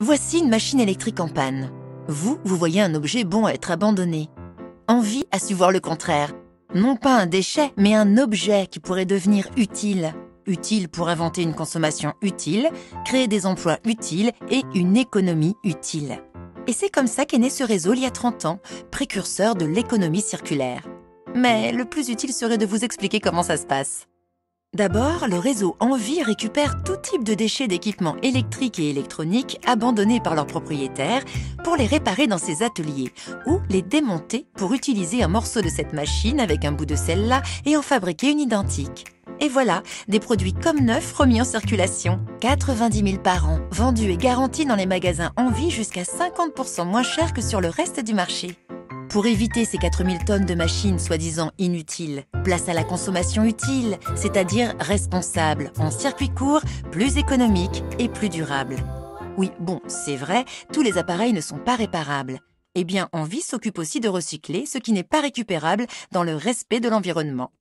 Voici une machine électrique en panne. Vous voyez un objet bon à être abandonné. Envie a su voir le contraire. Non pas un déchet, mais un objet qui pourrait devenir utile. Utile pour inventer une consommation utile, créer des emplois utiles et une économie utile. Et c'est comme ça qu'est né ce réseau il y a 30 ans, précurseur de l'économie circulaire. Mais le plus utile serait de vous expliquer comment ça se passe. D'abord, le réseau Envie récupère tout type de déchets d'équipements électriques et électroniques abandonnés par leurs propriétaires pour les réparer dans ses ateliers ou les démonter pour utiliser un morceau de cette machine avec un bout de celle-là et en fabriquer une identique. Et voilà, des produits comme neufs remis en circulation. 90 000 par an, vendus et garantis dans les magasins Envie jusqu'à 50% moins cher que sur le reste du marché. Pour éviter ces 4000 tonnes de machines soi-disant inutiles, place à la consommation utile, c'est-à-dire responsable, en circuit court, plus économique et plus durable. Oui, bon, c'est vrai, tous les appareils ne sont pas réparables. Eh bien, Envie s'occupe aussi de recycler ce qui n'est pas récupérable dans le respect de l'environnement.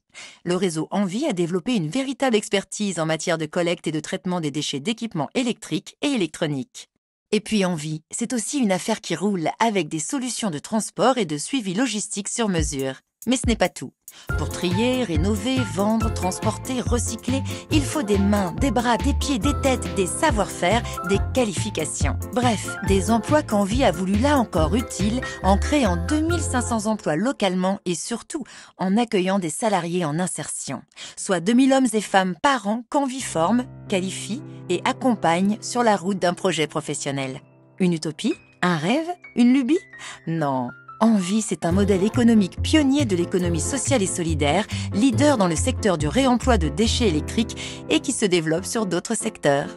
Le réseau Envie a développé une véritable expertise en matière de collecte et de traitement des déchets d'équipements électriques et électroniques. Et puis Envie, c'est aussi une affaire qui roule avec des solutions de transport et de suivi logistique sur mesure. Mais ce n'est pas tout. Pour trier, rénover, vendre, transporter, recycler, il faut des mains, des bras, des pieds, des têtes, des savoir-faire, des qualifications. Bref, des emplois qu'Envie a voulu là encore utiles en créant 2500 emplois localement et surtout en accueillant des salariés en insertion. Soit 2000 hommes et femmes par an qu'Envie forme, qualifie et accompagne sur la route d'un projet professionnel. Une utopie? Un rêve? Une lubie? Non. Envie, c'est un modèle économique pionnier de l'économie sociale et solidaire, leader dans le secteur du réemploi de déchets électriques et qui se développe sur d'autres secteurs.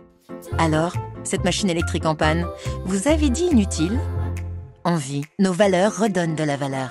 Alors, cette machine électrique en panne, vous avez dit inutile? Envie, nos valeurs redonnent de la valeur.